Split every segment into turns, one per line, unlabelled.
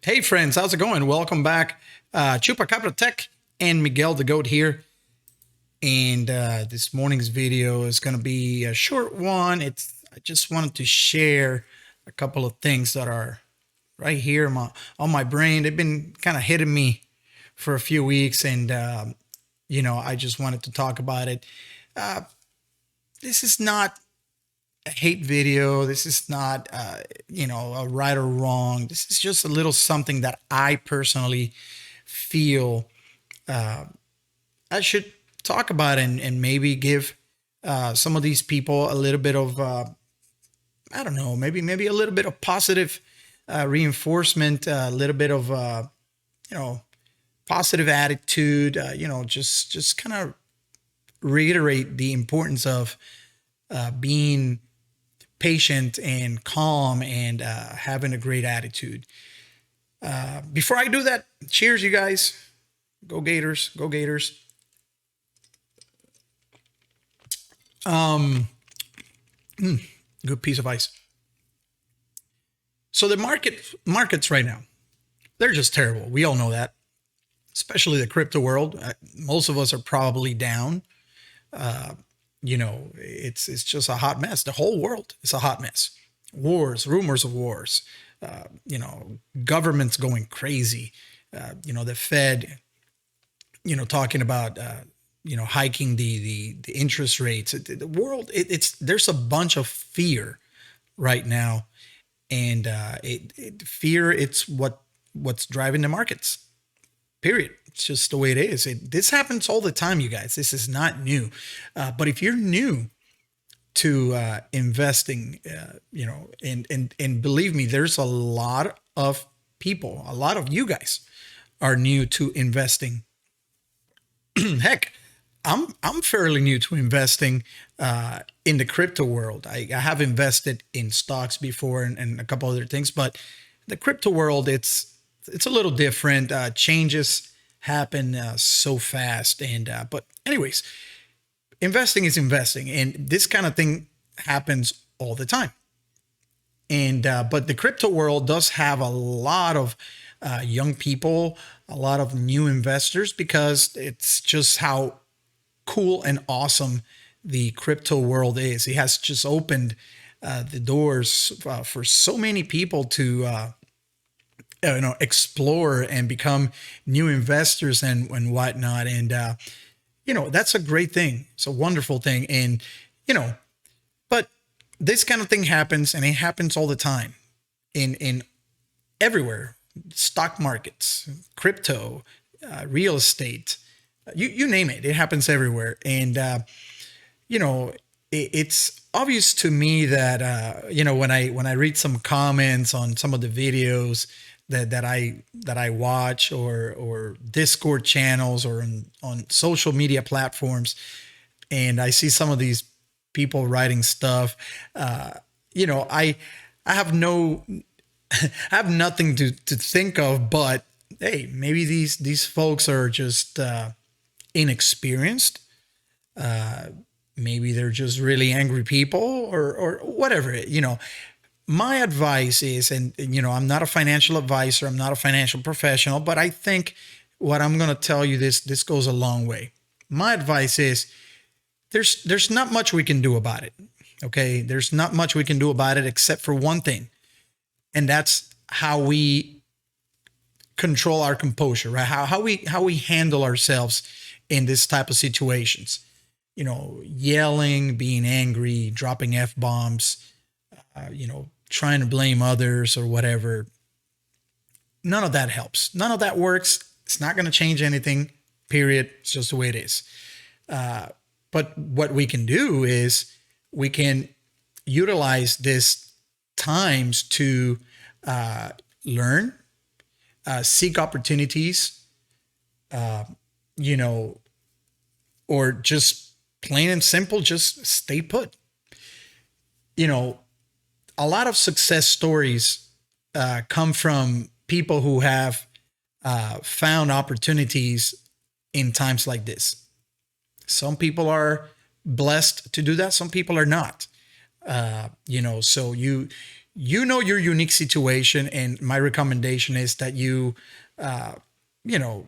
Hey friends, how's it going? Welcome back. Chupacabra Tech and Miguel the Goat here. And this morning's video is going to be a short one. I just wanted to share a couple of things that are right here on my brain. They've been kind of hitting me for a few weeks, and I just wanted to talk about it. This is not a hate video. This is not, a right or wrong. This is just a little something that I personally feel I should talk about and maybe give some of these people a little bit of, I don't know, maybe a little bit of positive reinforcement, a little bit of, positive attitude, just kind of reiterate the importance of being patient and calm and having a great attitude. Before I do that, cheers, you guys. Go Gators. Go Gators. Good piece of ice. So the markets right now, they're just terrible. We all know that, especially the crypto world. Most of us are probably down. It's just a hot mess. The whole world is a hot mess. Wars, rumors of wars, governments going crazy. The Fed, talking about, hiking the interest rates. The world, there's a bunch of fear right now, and fear. It's what's driving the markets. Period. It's just the way it is. This happens all the time, you guys. This is not new. But if you're new to investing, and believe me, there's a lot of people, a lot of you guys are new to investing. Heck, I'm fairly new to investing in the crypto world. I have invested in stocks before and a couple other things, but the crypto world, it's a little different. Changes happen so fast, and but anyways, investing is investing, and this kind of thing happens all the time. And but the crypto world does have a lot of young people, a lot of new investors, because it's just how cool and awesome the crypto world is. It has just opened the doors for so many people to explore and become new investors and whatnot. And that's a great thing. It's a wonderful thing. And but this kind of thing happens, and it happens all the time in everywhere. Stock markets, crypto, real estate, you name it. It happens everywhere. And it's obvious to me that when I read some comments on some of the videos that I watch, or Discord channels, or on social media platforms, and I see some of these people writing stuff, I have I have nothing to think of, but hey, maybe these folks are just inexperienced. Maybe they're just really angry people, or whatever. My advice is, and I'm not a financial advisor, I'm not a financial professional, but I think what I'm going to tell you, this goes a long way. My advice is, there's not much we can do about it. Okay, there's not much we can do about it except for one thing, and that's how we control our composure, right? How we handle ourselves in this type of situations. Yelling, being angry, dropping F bombs, trying to blame others or whatever. None of that helps. None of that works. It's not going to change anything. Period. It's just the way it is. But what we can do is we can utilize this times to learn, seek opportunities, or just plain and simple, just stay put. A lot of success stories come from people who have found opportunities in times like this. Some people are blessed to do that. Some people are not. So you know your unique situation, and my recommendation is that you know,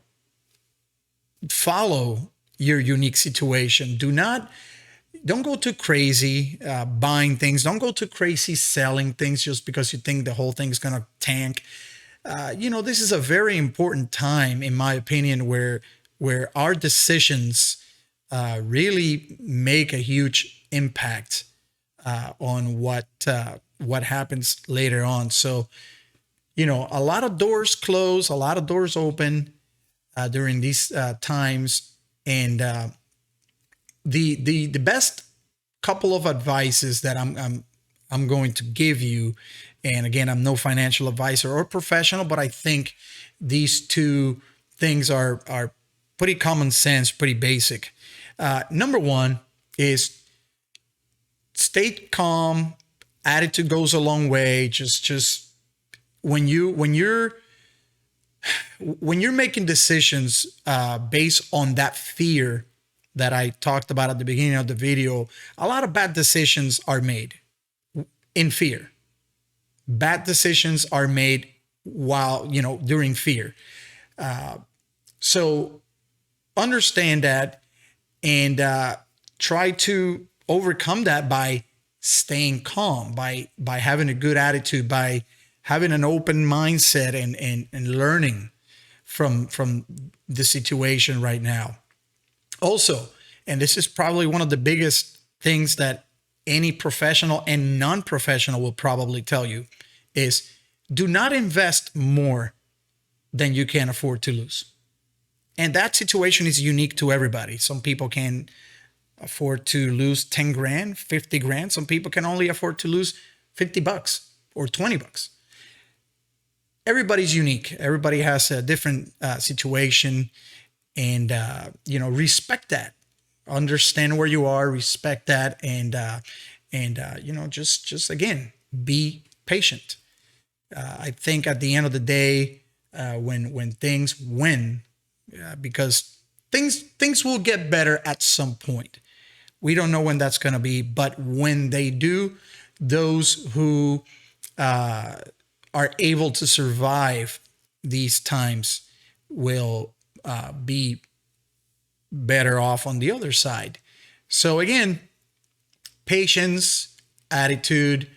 follow your unique situation. Don't go too crazy buying things. Don't go too crazy selling things just because you think the whole thing's gonna tank. This is a very important time, in my opinion, where our decisions really make a huge impact on what happens later on. So, a lot of doors close, a lot of doors open during these times, and the best couple of advices that I'm going to give you. And again, I'm no financial advisor or professional, but I think these two things are pretty common sense, pretty basic. Number one is stay calm. Attitude goes a long way. Just when you're making decisions based on that fear that I talked about at the beginning of the video, a lot of bad decisions are made in fear. Bad decisions are made while, during fear. So understand that, and try to overcome that by staying calm, by having a good attitude, by having an open mindset, and learning from the situation right now. Also, and this is probably one of the biggest things that any professional and non-professional will probably tell you, is do not invest more than you can afford to lose. And that situation is unique to everybody. Some people can afford to lose 10 grand, 50 grand. Some people can only afford to lose $50 or $20. Everybody's unique. Everybody has a different situation, and respect that. Understand where you are, respect that, and just again, be patient. I think at the end of the day, when things win, because things will get better at some point. We don't know when that's going to be, but when they do, those who are able to survive these times will be better off on the other side. So again, patience, attitude,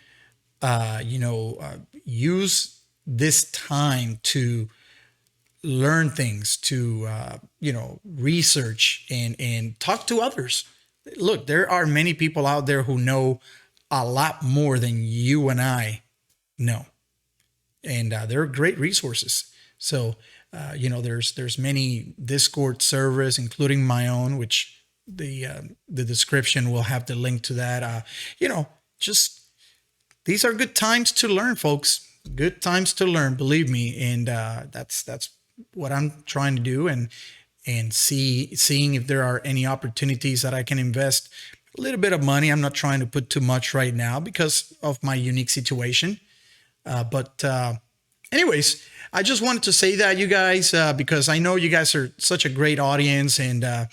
use this time to learn things, to research and talk to others. Look, there are many people out there who know a lot more than you and I know, and they're great resources. So there's many Discord servers, including my own, which the description will have the link to that. Just these are good times to learn, folks. Good times to learn, believe me. And that's what I'm trying to do, and seeing if there are any opportunities that I can invest a little bit of money. I'm not trying to put too much right now because of my unique situation. But anyways, I just wanted to say that, you guys, because I know you guys are such a great audience, and I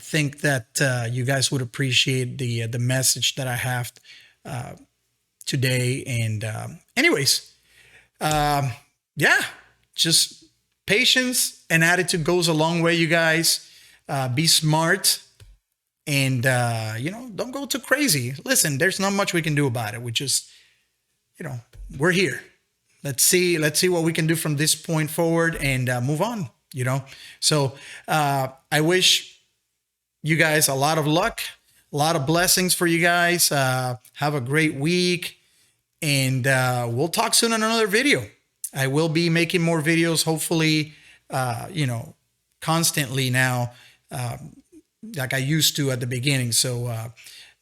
think that you guys would appreciate the message that I have today. And anyways, yeah, just patience and attitude goes a long way, you guys. Be smart, and don't go too crazy. Listen, there's not much we can do about it. We just, we're here. Let's see what we can do from this point forward, and move on. So I wish you guys a lot of luck, a lot of blessings for you guys. Have a great week, and we'll talk soon on another video. I will be making more videos, hopefully, constantly now, like I used to at the beginning. So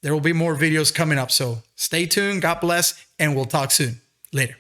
there will be more videos coming up. So stay tuned. God bless, and we'll talk soon. Later.